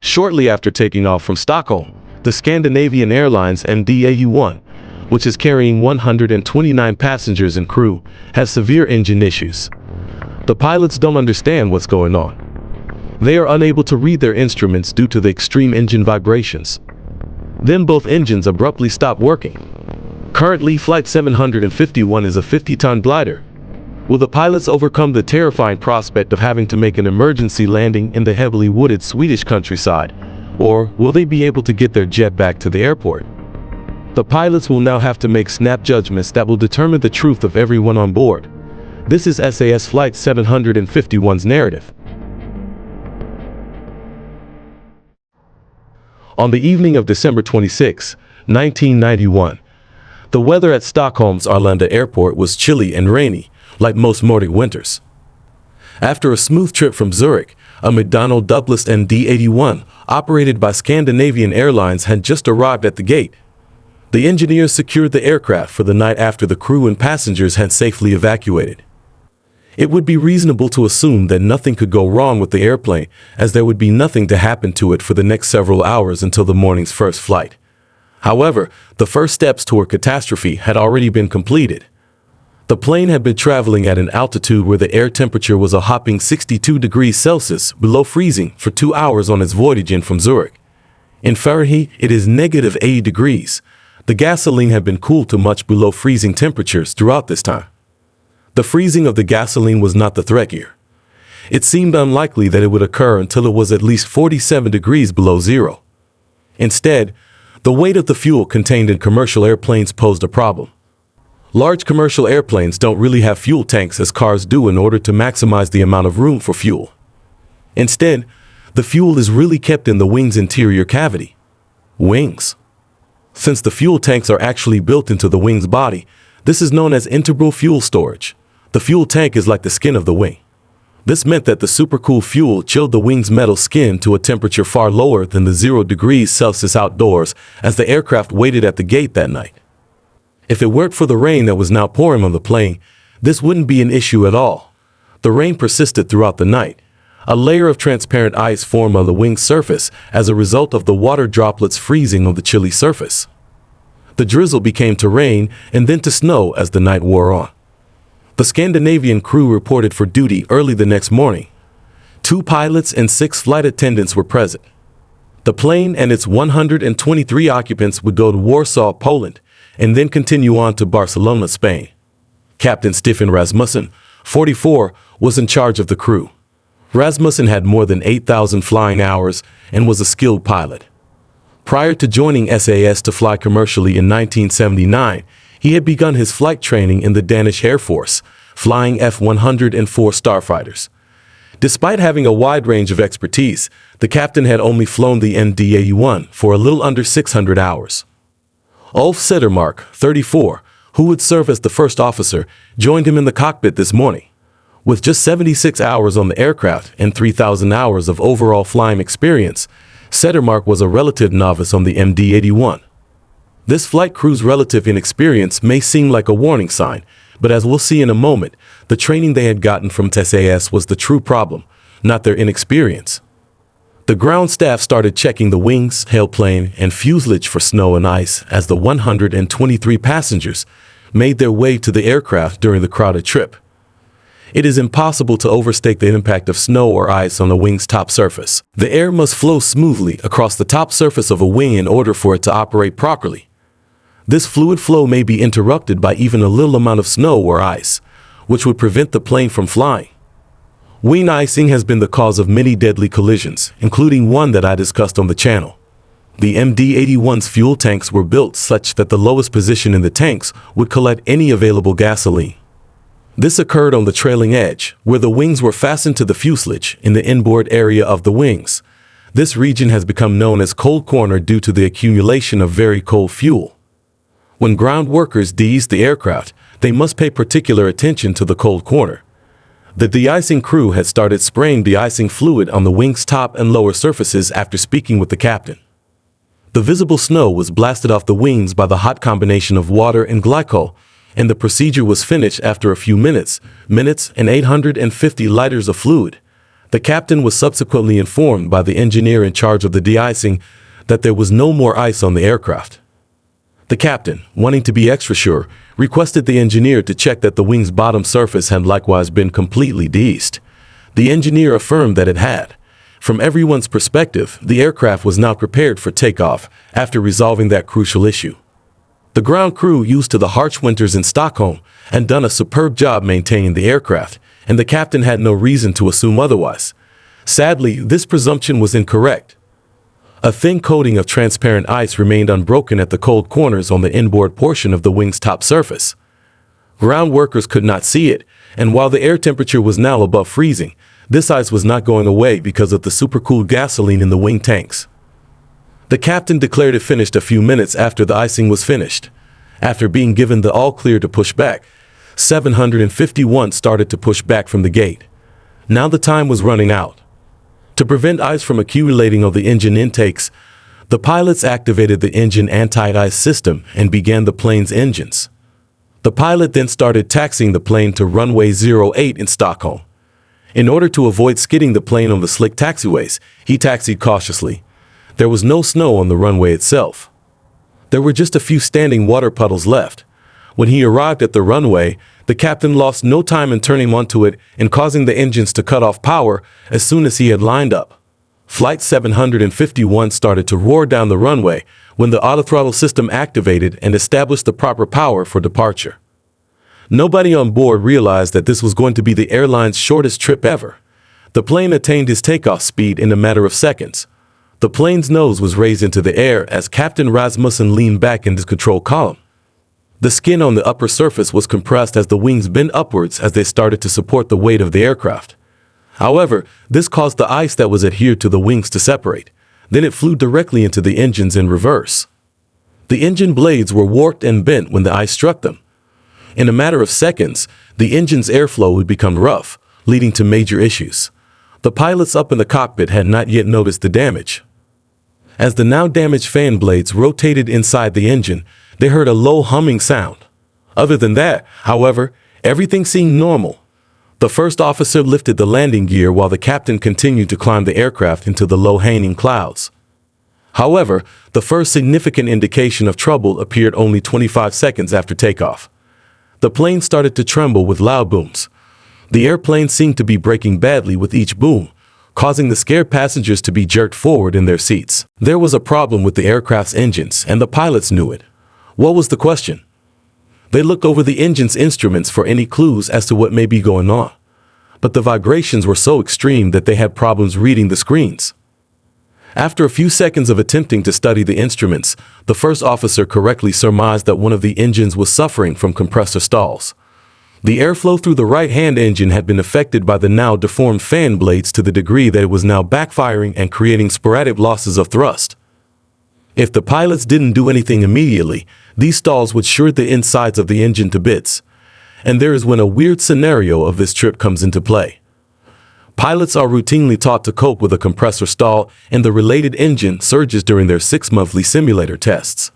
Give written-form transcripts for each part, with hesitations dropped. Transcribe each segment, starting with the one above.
Shortly after taking off from Stockholm, the Scandinavian Airlines MD-81, which is carrying 129 passengers and crew, has severe engine issues. The pilots don't understand what's going on. They are unable to read their instruments due to the extreme engine vibrations. Then both engines abruptly stop working. Currently, Flight 751 is a 50-ton glider. Will the pilots overcome the terrifying prospect of having to make an emergency landing in the heavily wooded Swedish countryside, or will they be able to get their jet back to the airport? The pilots will now have to make snap judgments that will determine the truth of everyone on board. This is SAS Flight 751's narrative. On the evening of December 26, 1991, the weather at Stockholm's Arlanda airport was chilly and rainy, like most Nordic winters. After a smooth trip from Zurich, a McDonnell Douglas MD-81 operated by Scandinavian Airlines had just arrived at the gate. The engineers secured the aircraft for the night after the crew and passengers had safely evacuated. It would be reasonable to assume that nothing could go wrong with the airplane, as there would be nothing to happen to it for the next several hours until the morning's first flight. However, the first steps toward catastrophe had already been completed. The plane had been traveling at an altitude where the air temperature was a hopping 62 degrees Celsius below freezing for 2 hours on its voyage in from Zurich. In Fahrenheit, it is negative 80 degrees. The gasoline had been cooled to much below freezing temperatures throughout this time. The freezing of the gasoline was not the threat here. It seemed unlikely that it would occur until it was at least 47 degrees below zero. Instead, the weight of the fuel contained in commercial airplanes posed a problem. Large commercial airplanes don't really have fuel tanks as cars do in order to maximize the amount of room for fuel. Instead, the fuel is really kept in the wing's interior cavity. Wings. Since the fuel tanks are actually built into the wing's body, this is known as integral fuel storage. The fuel tank is like the skin of the wing. This meant that the supercool fuel chilled the wing's metal skin to a temperature far lower than the 0 degrees Celsius outdoors as the aircraft waited at the gate that night. If it weren't for the rain that was now pouring on the plane, this wouldn't be an issue at all. The rain persisted throughout the night. A layer of transparent ice formed on the wing's surface as a result of the water droplets freezing on the chilly surface. The drizzle became to rain and then to snow as the night wore on. The Scandinavian crew reported for duty early the next morning. 2 pilots and 6 flight attendants were present. The plane and its 123 occupants would go to Warsaw, Poland, and then continue on to Barcelona, Spain. Captain Stefan Rasmussen, 44, was in charge of the crew. Rasmussen had more than 8,000 flying hours and was a skilled pilot. Prior to joining SAS to fly commercially in 1979, he had begun his flight training in the Danish Air Force, flying F-104 starfighters. Despite having a wide range of expertise, the captain had only flown the MD-81 for a little under 600 hours. Ulf Sedermark, 34, who would serve as the first officer, joined him in the cockpit this morning. With just 76 hours on the aircraft and 3,000 hours of overall flying experience, Sedermark was a relative novice on the MD-81. This flight crew's relative inexperience may seem like a warning sign, but as we'll see in a moment, the training they had gotten from SAS was the true problem, not their inexperience. The ground staff started checking the wings, tailplane, and fuselage for snow and ice as the 123 passengers made their way to the aircraft during the crowded trip. It is impossible to overstate the impact of snow or ice on a wing's top surface. The air must flow smoothly across the top surface of a wing in order for it to operate properly. This fluid flow may be interrupted by even a little amount of snow or ice, which would prevent the plane from flying. Wing icing has been the cause of many deadly collisions, including one that I discussed on the channel. The MD-81's fuel tanks were built such that the lowest position in the tanks would collect any available gasoline. This occurred on the trailing edge, where the wings were fastened to the fuselage in the inboard area of the wings. This region has become known as cold corner due to the accumulation of very cold fuel. When ground workers de-ice the aircraft, they must pay particular attention to the cold corner. The de-icing crew had started spraying de-icing fluid on the wing's top and lower surfaces after speaking with the captain. The visible snow was blasted off the wings by the hot combination of water and glycol, and the procedure was finished after a few minutes and 850 liters of fluid. The captain was subsequently informed by the engineer in charge of the de-icing that there was no more ice on the aircraft. The captain, wanting to be extra sure, requested the engineer to check that the wing's bottom surface had likewise been completely de-iced. The engineer affirmed that it had. From everyone's perspective, the aircraft was now prepared for takeoff after resolving that crucial issue. The ground crew, used to the harsh winters in Stockholm, had done a superb job maintaining the aircraft, and the captain had no reason to assume otherwise. Sadly, this presumption was incorrect. A thin coating of transparent ice remained unbroken at the cold corners on the inboard portion of the wing's top surface. Ground workers could not see it, and while the air temperature was now above freezing, this ice was not going away because of the supercooled gasoline in the wing tanks. The captain declared it finished a few minutes after the icing was finished. After being given the all-clear to push back, 751 started to push back from the gate. Now the time was running out. To prevent ice from accumulating on the engine intakes, the pilots activated the engine anti-ice system and began the plane's engines. The pilot then started taxiing the plane to runway 08 in Stockholm. In order to avoid skidding the plane on the slick taxiways, he taxied cautiously. There was no snow on the runway itself. There were just a few standing water puddles left. When he arrived at the runway, the captain lost no time in turning onto it and causing the engines to cut off power as soon as he had lined up. Flight 751 started to roar down the runway when the autothrottle system activated and established the proper power for departure. Nobody on board realized that this was going to be the airline's shortest trip ever. The plane attained its takeoff speed in a matter of seconds. The plane's nose was raised into the air as Captain Rasmussen leaned back in his control column. The skin on the upper surface was compressed as the wings bent upwards as they started to support the weight of the aircraft. However, this caused the ice that was adhered to the wings to separate. Then it flew directly into the engines in reverse. The engine blades were warped and bent when the ice struck them. In a matter of seconds, the engine's airflow would become rough, leading to major issues. The pilots up in the cockpit had not yet noticed the damage. As the now damaged fan blades rotated inside the engine, they heard a low humming sound. Other than that, however, everything seemed normal. The first officer lifted the landing gear while the captain continued to climb the aircraft into the low-hanging clouds. However, the first significant indication of trouble appeared only 25 seconds after takeoff. The plane started to tremble with loud booms. The airplane seemed to be braking badly with each boom, causing the scared passengers to be jerked forward in their seats. There was a problem with the aircraft's engines, and the pilots knew it. What was the question? They looked over the engine's instruments for any clues as to what may be going on, but the vibrations were so extreme that they had problems reading the screens. After a few seconds of attempting to study the instruments, the first officer correctly surmised that one of the engines was suffering from compressor stalls. The airflow through the right-hand engine had been affected by the now deformed fan blades to the degree that it was now backfiring and creating sporadic losses of thrust. If the pilots didn't do anything immediately, these stalls would shred the insides of the engine to bits. And there is when a weird scenario of this trip comes into play. Pilots are routinely taught to cope with a compressor stall and the related engine surges during their 6-monthly simulator tests.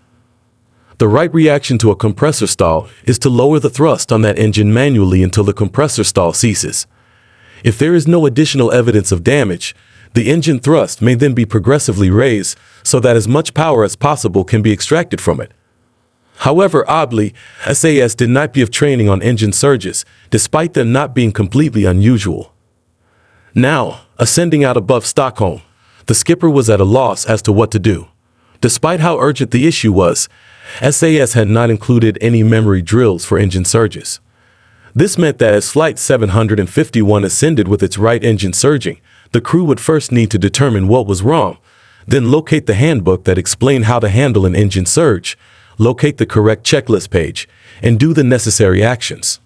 The right reaction to a compressor stall is to lower the thrust on that engine manually until the compressor stall ceases. If there is no additional evidence of damage, the engine thrust may then be progressively raised so that as much power as possible can be extracted from it. However, oddly, SAS did not give training on engine surges, despite them not being completely unusual. Now, ascending out above Stockholm, the skipper was at a loss as to what to do. Despite how urgent the issue was, SAS had not included any memory drills for engine surges. This meant that as Flight 751 ascended with its right engine surging, the crew would first need to determine what was wrong, then locate the handbook that explained how to handle an engine surge, locate the correct checklist page, and do the necessary actions.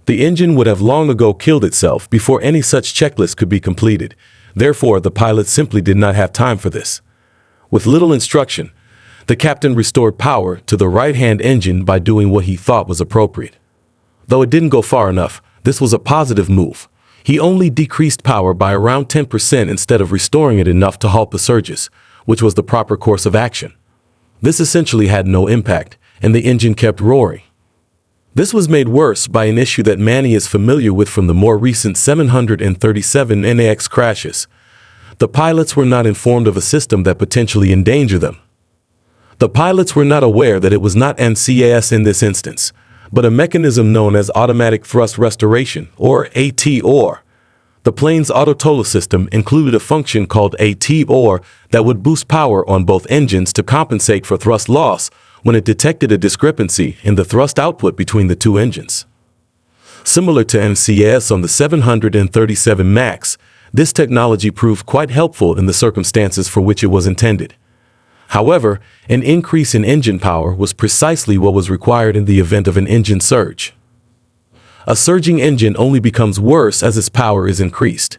The engine would have long ago killed itself before any such checklist could be completed. Therefore, the pilot simply did not have time for this. With little instruction, the captain restored power to the right-hand engine by doing what he thought was appropriate. Though it didn't go far enough, this was a positive move. He only decreased power by around 10% instead of restoring it enough to halt the surges, which was the proper course of action. This essentially had no impact, and the engine kept roaring. This was made worse by an issue that Manny is familiar with from the more recent 737 NAX crashes. The pilots were not informed of a system that potentially endangered them. The pilots were not aware that it was not SAS in this instance, but a mechanism known as automatic thrust restoration, or ATR. The plane's auto-throttle system included a function called ATR that would boost power on both engines to compensate for thrust loss when it detected a discrepancy in the thrust output between the two engines. Similar to SAS on the 737 MAX, this technology proved quite helpful in the circumstances for which it was intended. However, an increase in engine power was precisely what was required in the event of an engine surge. A surging engine only becomes worse as its power is increased.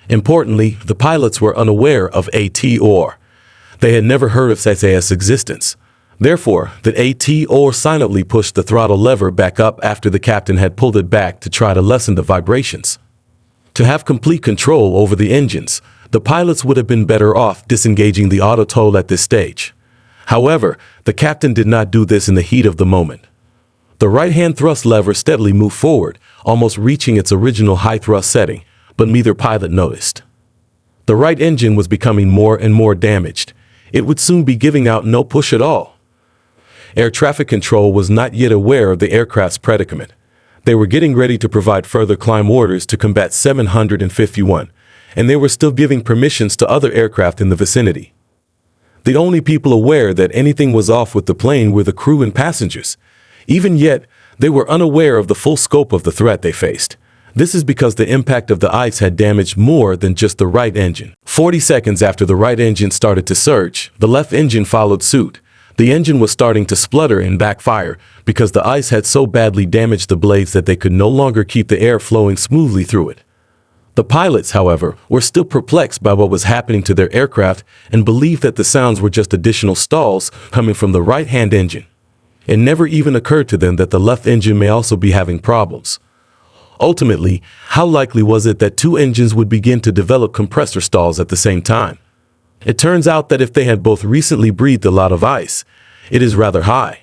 Importantly, the pilots were unaware of ATR. They had never heard of SAS existence. Therefore, the ATR silently pushed the throttle lever back up after the captain had pulled it back to try to lessen the vibrations. To have complete control over the engines, the pilots would have been better off disengaging the auto-throttle at this stage. However, the captain did not do this in the heat of the moment. The right-hand thrust lever steadily moved forward, almost reaching its original high thrust setting, but neither pilot noticed. The right engine was becoming more and more damaged. It would soon be giving out no push at all. Air traffic control was not yet aware of the aircraft's predicament. They were getting ready to provide further climb orders to combat 751, and they were still giving permissions to other aircraft in the vicinity. The only people aware that anything was off with the plane were the crew and passengers. Even yet, they were unaware of the full scope of the threat they faced. This is because the impact of the ice had damaged more than just the right engine. 40 seconds after the right engine started to surge, the left engine followed suit. The engine was starting to splutter and backfire because the ice had so badly damaged the blades that they could no longer keep the air flowing smoothly through it. The pilots, however, were still perplexed by what was happening to their aircraft and believed that the sounds were just additional stalls coming from the right-hand engine. It never even occurred to them that the left engine may also be having problems. Ultimately, how likely was it that two engines would begin to develop compressor stalls at the same time? It turns out that if they had both recently breathed a lot of ice, it is rather high.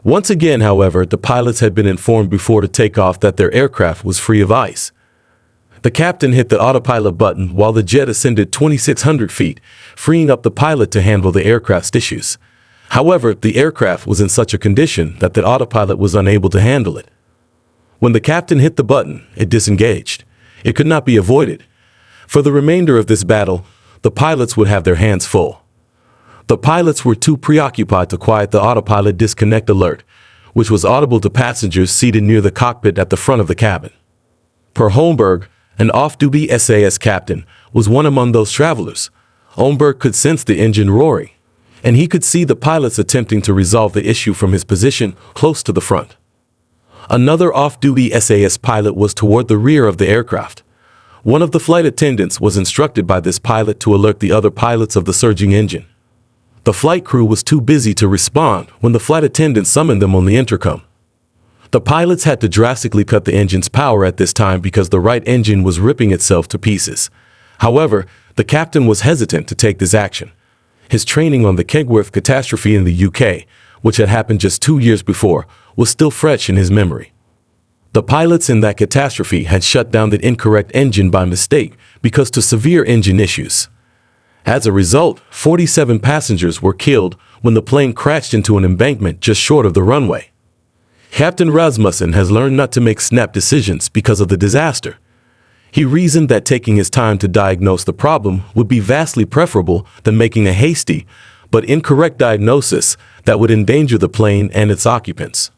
Once again, however, the pilots had been informed before to take off that their aircraft was free of ice. The captain hit the autopilot button while the jet ascended 2,600 feet, freeing up the pilot to handle the aircraft's issues. However, the aircraft was in such a condition that the autopilot was unable to handle it. When the captain hit the button, it disengaged. It could not be avoided. For the remainder of this battle, the pilots would have their hands full. The pilots were too preoccupied to quiet the autopilot disconnect alert, which was audible to passengers seated near the cockpit at the front of the cabin. Per Holmberg, an off-duty SAS captain, was one among those travelers. Holmberg could sense the engine roaring, and he could see the pilots attempting to resolve the issue from his position close to the front. Another off-duty SAS pilot was toward the rear of the aircraft. One of the flight attendants was instructed by this pilot to alert the other pilots of the surging engine. The flight crew was too busy to respond when the flight attendant summoned them on the intercom. The pilots had to drastically cut the engine's power at this time because the right engine was ripping itself to pieces. However, the captain was hesitant to take this action. His training on the Kegworth catastrophe in the UK, which had happened just 2 years before, was still fresh in his memory. The pilots in that catastrophe had shut down the incorrect engine by mistake because of severe engine issues. As a result, 47 passengers were killed when the plane crashed into an embankment just short of the runway. Captain Rasmussen has learned not to make snap decisions because of the disaster. He reasoned that taking his time to diagnose the problem would be vastly preferable than making a hasty but incorrect diagnosis that would endanger the plane and its occupants.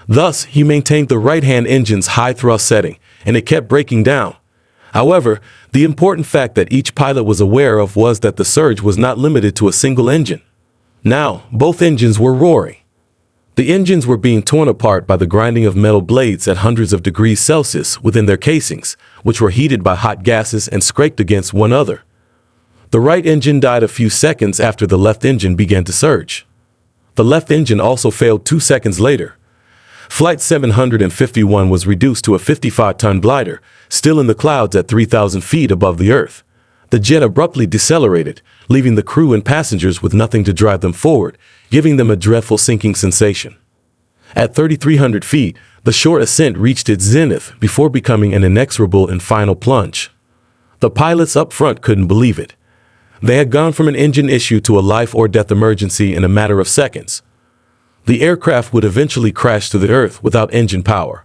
Thus, he maintained the right-hand engine's high thrust setting, and it kept breaking down. However, the important fact that each pilot was aware of was that the surge was not limited to a single engine. Now, both engines were roaring. The engines were being torn apart by the grinding of metal blades at hundreds of degrees Celsius within their casings, which were heated by hot gases and scraped against one another. The right engine died a few seconds after the left engine began to surge. The left engine also failed 2 seconds later. Flight 751 was reduced to a 55-ton glider, still in the clouds at 3,000 feet above the Earth. The jet abruptly decelerated, leaving the crew and passengers with nothing to drive them forward, giving them a dreadful sinking sensation. At 3,300 feet, the short ascent reached its zenith before becoming an inexorable and final plunge. The pilots up front couldn't believe it. They had gone from an engine issue to a life-or-death emergency in a matter of seconds. The aircraft would eventually crash to the earth without engine power.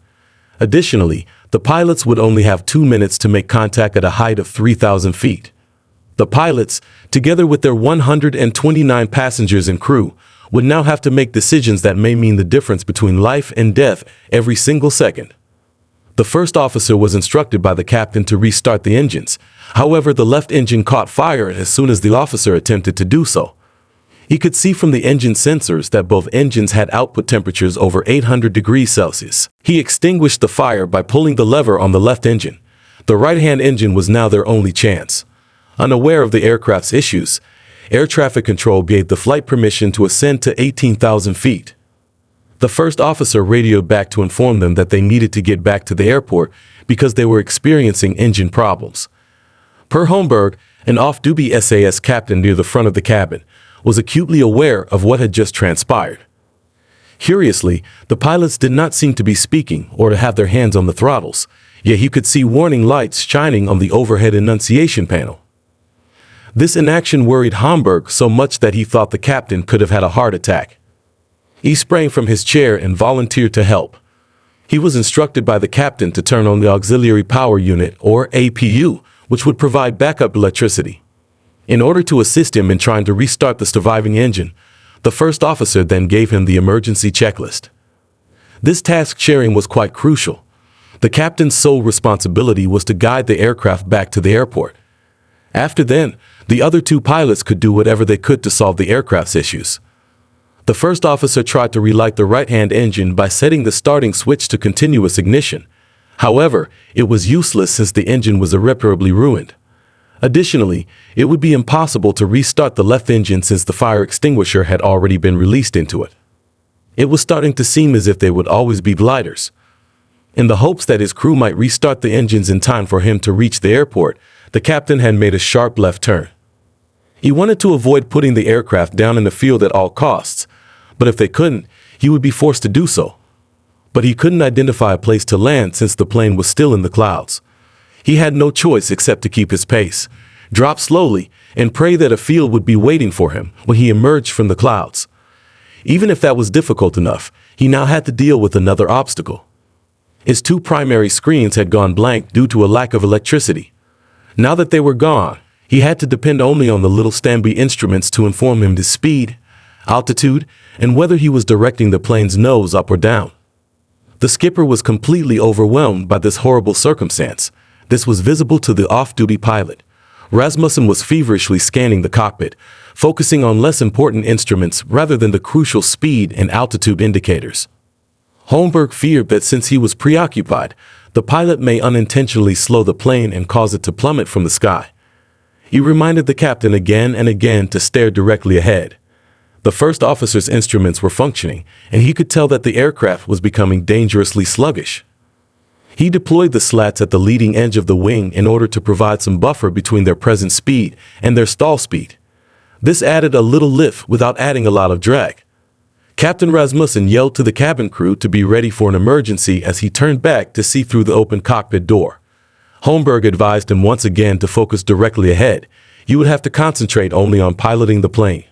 Additionally, the pilots would only have 2 minutes to make contact at a height of 3,000 feet. The pilots, together with their 129 passengers and crew, would now have to make decisions that may mean the difference between life and death every single second. The first officer was instructed by the captain to restart the engines. However, the left engine caught fire as soon as the officer attempted to do so. He could see from the engine sensors that both engines had output temperatures over 800 degrees Celsius. He extinguished the fire by pulling the lever on the left engine. The right-hand engine was now their only chance. Unaware of the aircraft's issues, air traffic control gave the flight permission to ascend to 18,000 feet. The first officer radioed back to inform them that they needed to get back to the airport because they were experiencing engine problems. Per Holmberg, an off-duty SAS captain near the front of the cabin, was acutely aware of what had just transpired. Curiously, the pilots did not seem to be speaking or to have their hands on the throttles, yet he could see warning lights shining on the overhead annunciation panel. This inaction worried Holmberg so much that he thought the captain could have had a heart attack. He sprang from his chair and volunteered to help. He was instructed by the captain to turn on the auxiliary power unit, or APU, which would provide backup electricity. In order to assist him in trying to restart the surviving engine, the first officer then gave him the emergency checklist. This task sharing was quite crucial. The captain's sole responsibility was to guide the aircraft back to the airport. After then, the other 2 pilots could do whatever they could to solve the aircraft's issues. The first officer tried to relight the right-hand engine by setting the starting switch to continuous ignition. However, it was useless since the engine was irreparably ruined. Additionally, it would be impossible to restart the left engine since the fire extinguisher had already been released into it. It was starting to seem as if they would always be gliders. In the hopes that his crew might restart the engines in time for him to reach the airport, the captain had made a sharp left turn. He wanted to avoid putting the aircraft down in the field at all costs, but if they couldn't, he would be forced to do so. But he couldn't identify a place to land since the plane was still in the clouds. He had no choice except to keep his pace, drop slowly, and pray that a field would be waiting for him when he emerged from the clouds. Even if that was difficult enough, he now had to deal with another obstacle. His 2 primary screens had gone blank due to a lack of electricity. Now that they were gone, he had to depend only on the little standby instruments to inform him his speed, altitude, and whether he was directing the plane's nose up or down. The skipper was completely overwhelmed by this horrible circumstance. This was visible to the off-duty pilot. Rasmussen was feverishly scanning the cockpit, focusing on less important instruments rather than the crucial speed and altitude indicators. Holmberg feared that since he was preoccupied, the pilot may unintentionally slow the plane and cause it to plummet from the sky. He reminded the captain again and again to stare directly ahead. The first officer's instruments were functioning, and he could tell that the aircraft was becoming dangerously sluggish. He deployed the slats at the leading edge of the wing in order to provide some buffer between their present speed and their stall speed. This added a little lift without adding a lot of drag. Captain Rasmussen yelled to the cabin crew to be ready for an emergency as he turned back to see through the open cockpit door. Holmberg advised him once again to focus directly ahead. You would have to concentrate only on piloting the plane.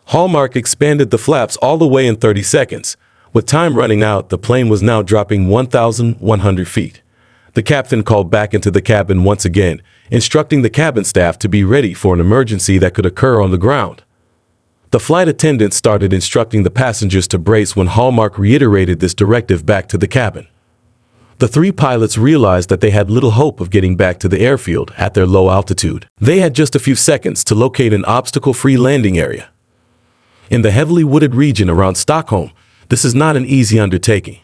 Hallmark expanded the flaps all the way in 30 seconds. With time running out, the plane was now dropping 1,100 feet. The captain called back into the cabin once again, instructing the cabin staff to be ready for an emergency that could occur on the ground. The flight attendant started instructing the passengers to brace when Hallmark reiterated this directive back to the cabin. The 3 pilots realized that they had little hope of getting back to the airfield at their low altitude. They had just a few seconds to locate an obstacle-free landing area. In the heavily wooded region around Stockholm, this is not an easy undertaking.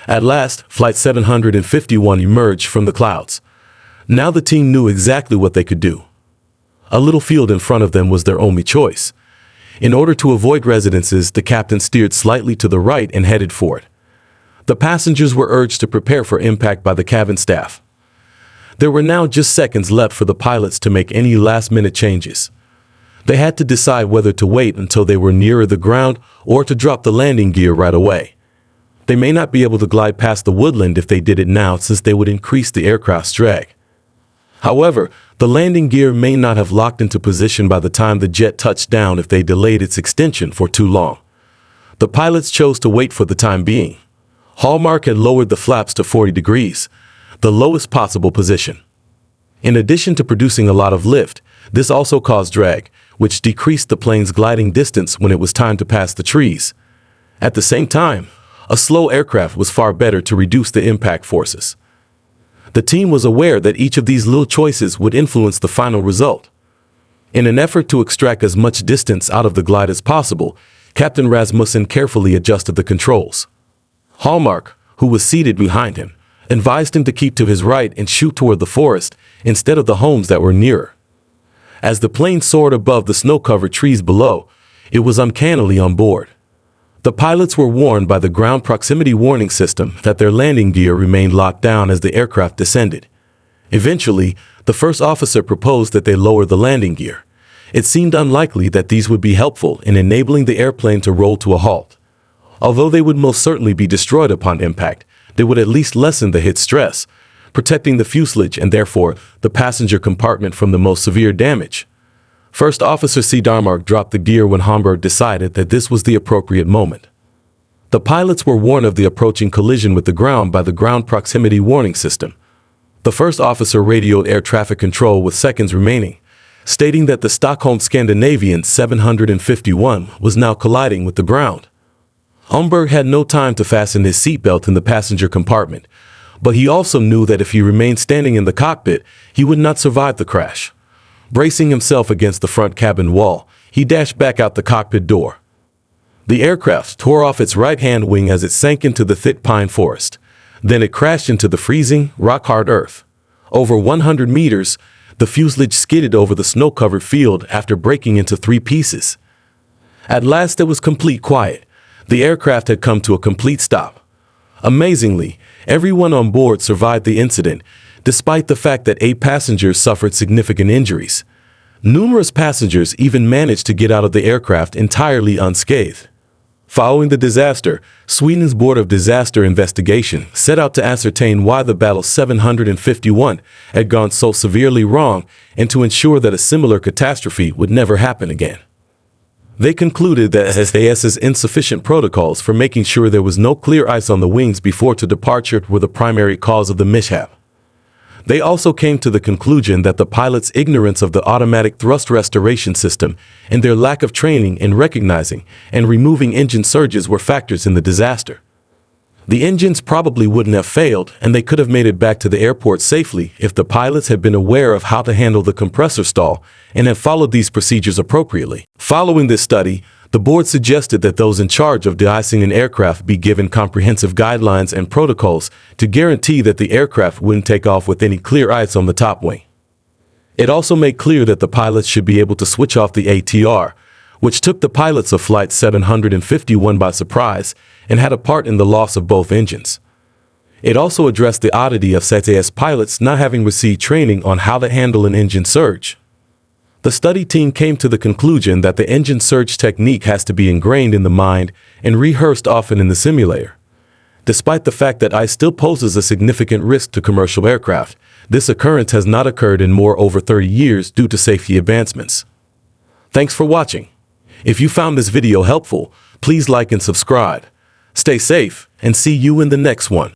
At last, Flight 751 emerged from the clouds. Now the team knew exactly what they could do. A little field in front of them was their only choice. In order to avoid residences, the captain steered slightly to the right and headed for it. The passengers were urged to prepare for impact by the cabin staff. There were now just seconds left for the pilots to make any last-minute changes. They had to decide whether to wait until they were nearer the ground or to drop the landing gear right away. They may not be able to glide past the woodland if they did it now, since they would increase the aircraft's drag. However, the landing gear may not have locked into position by the time the jet touched down if they delayed its extension for too long. The pilots chose to wait for the time being. Hallmark had lowered the flaps to 40 degrees, the lowest possible position. In addition to producing a lot of lift, this also caused drag, which decreased the plane's gliding distance when it was time to pass the trees. At the same time, a slow aircraft was far better to reduce the impact forces. The team was aware that each of these little choices would influence the final result. In an effort to extract as much distance out of the glide as possible, Captain Rasmussen carefully adjusted the controls. Hallmark, who was seated behind him, advised him to keep to his right and shoot toward the forest instead of the homes that were nearer. As the plane soared above the snow-covered trees below, it was uncannily on board. The pilots were warned by the ground proximity warning system that their landing gear remained locked down as the aircraft descended. Eventually, the first officer proposed that they lower the landing gear. It seemed unlikely that these would be helpful in enabling the airplane to roll to a halt. Although they would most certainly be destroyed upon impact, they would at least lessen the hit stress, protecting the fuselage and therefore the passenger compartment from the most severe damage. First Officer C. Darmark dropped the gear when Homburg decided that this was the appropriate moment. The pilots were warned of the approaching collision with the ground by the ground proximity warning system. The first officer radioed air traffic control with seconds remaining, stating that the Stockholm Scandinavian 751 was now colliding with the ground. Homburg had no time to fasten his seatbelt in the passenger compartment, but he also knew that if he remained standing in the cockpit, he would not survive the crash. Bracing himself against the front cabin wall, he dashed back out the cockpit door. The aircraft tore off its right-hand wing as it sank into the thick pine forest. Then it crashed into the freezing, rock-hard earth. Over 100 meters, the fuselage skidded over the snow-covered field after breaking into 3 pieces. At last there was complete quiet. The aircraft had come to a complete stop. Amazingly, everyone on board survived the incident, despite the fact that 8 passengers suffered significant injuries. Numerous passengers even managed to get out of the aircraft entirely unscathed. Following the disaster, Sweden's Board of Disaster Investigation set out to ascertain why the Battle 751 had gone so severely wrong and to ensure that a similar catastrophe would never happen again. They concluded that SAS's insufficient protocols for making sure there was no clear ice on the wings before to departure were the primary cause of the mishap. They also came to the conclusion that the pilots' ignorance of the automatic thrust restoration system and their lack of training in recognizing and removing engine surges were factors in the disaster. The engines probably wouldn't have failed, and they could have made it back to the airport safely if the pilots had been aware of how to handle the compressor stall and had followed these procedures appropriately. Following this study, the board suggested that those in charge of de-icing an aircraft be given comprehensive guidelines and protocols to guarantee that the aircraft wouldn't take off with any clear ice on the top wing. It also made clear that the pilots should be able to switch off the ATR, which took the pilots of Flight 751 by surprise and had a part in the loss of both engines. It also addressed the oddity of SAS pilots not having received training on how to handle an engine surge. The study team came to the conclusion that the engine surge technique has to be ingrained in the mind and rehearsed often in the simulator. Despite the fact that ice still poses a significant risk to commercial aircraft, this occurrence has not occurred in over 30 years due to safety advancements. Thanks for watching. If you found this video helpful, please like and subscribe. Stay safe and see you in the next one.